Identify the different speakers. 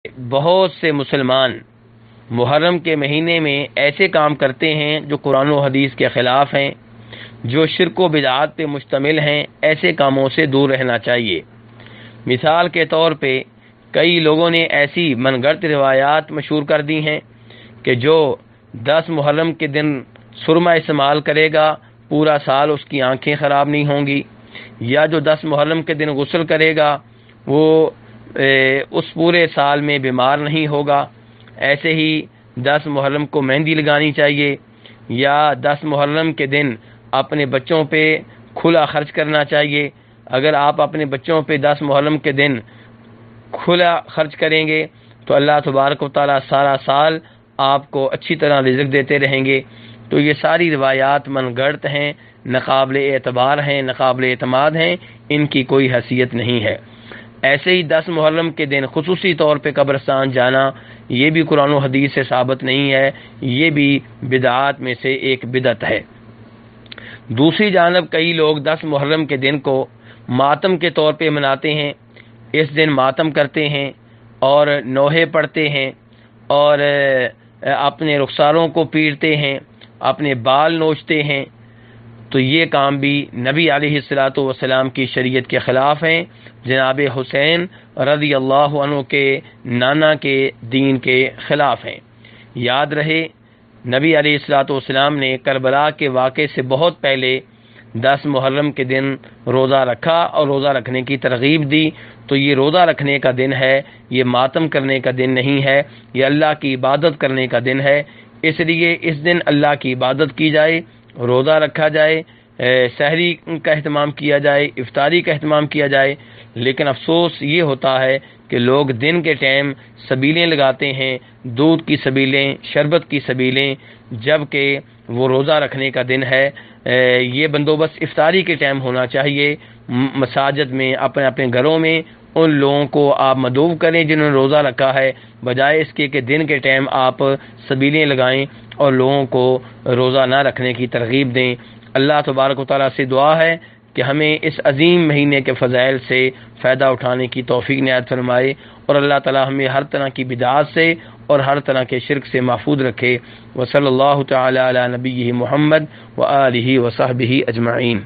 Speaker 1: بہت سے مسلمان محرم کے مہینے میں ایسے کام کرتے ہیں جو قرآن و حدیث کے خلاف ہیں، جو شرک و بدعات پہ مشتمل ہیں۔ ایسے کاموں سے دور رہنا چاہیے۔ مثال کے طور پہ کئی لوگوں نے ایسی من گھڑت روایات مشہور کر دی ہیں کہ جو 10 محرم کے دن سرما استعمال کرے گا پورا سال اس کی آنکھیں خراب نہیں ہوں گی، یا جو 10 محرم کے دن غسل کرے گا وہ اس پورے سال میں بیمار نہیں ہوگا۔ ایسے ہی 10 محرم کو مہندی لگانی چاہیے، یا 10 محرم کے دن اپنے بچوں پہ کھلا خرچ کرنا چاہیے۔ اگر آپ اپنے بچوں پہ 10 محرم کے دن کھلا خرچ کریں گے تو اللہ تبارک و تعالیٰ سارا سال آپ کو اچھی طرح رزق دیتے رہیں گے۔ تو یہ ساری روایات من گھڑت ہیں، ناقابل اعتبار ہیں، ناقابل اعتماد ہیں، ان کی کوئی حیثیت نہیں ہے۔ ایسے ہی 10 محرم کے دن خصوصی طور پہ قبرستان جانا، یہ بھی قرآن و حدیث سے ثابت نہیں ہے، یہ بھی بدعات میں سے ایک بدعت ہے۔ دوسری جانب کئی لوگ 10 محرم کے دن کو ماتم کے طور پہ مناتے ہیں۔ اس دن ماتم کرتے ہیں اور نوحے پڑھتے ہیں اور اپنے رخساروں کو پیٹتے ہیں، اپنے بال نوچتے ہیں۔ تو یہ کام بھی نبی علیہ الصلوۃ والسلام کی شریعت کے خلاف ہیں، جناب حسین رضی اللہ عنہ کے نانا کے دین کے خلاف ہیں۔ یاد رہے نبی علیہ الصلوۃ والسلام نے کربلا کے واقعے سے بہت پہلے 10 محرم کے دن روزہ رکھا اور روزہ رکھنے کی ترغیب دی۔ تو یہ روزہ رکھنے کا دن ہے، یہ ماتم کرنے کا دن نہیں ہے، یہ اللہ کی عبادت کرنے کا دن ہے۔ اس لیے اس دن اللہ کی عبادت کی جائے، روزہ رکھا جائے، سحری کا اہتمام کیا جائے، افطاری کا اہتمام کیا جائے۔ لیکن افسوس یہ ہوتا ہے کہ لوگ دن کے ٹائم سبیلیں لگاتے ہیں، دودھ کی سبیلیں، شربت کی سبیلیں، جبکہ وہ روزہ رکھنے کا دن ہے۔ یہ بندوبست افطاری کے ٹائم ہونا چاہیے۔ مساجد میں، اپنے اپنے گھروں میں ان لوگوں کو آپ مدعو کریں جنہوں نے روزہ رکھا ہے، بجائے اس کے کہ دن کے ٹائم آپ سبیلیں لگائیں اور لوگوں کو روزہ نہ رکھنے کی ترغیب دیں۔ اللہ تبارک و تعالیٰ سے دعا ہے کہ ہمیں اس عظیم مہینے کے فضائل سے فائدہ اٹھانے کی توفیق عنایت فرمائے، اور اللہ تعالیٰ ہمیں ہر طرح کی بدعات سے اور ہر طرح کے شرک سے محفوظ رکھے۔ وصلی اللہ تعالی علی نبیہ محمد وآلہ وصحبہ اجمعین۔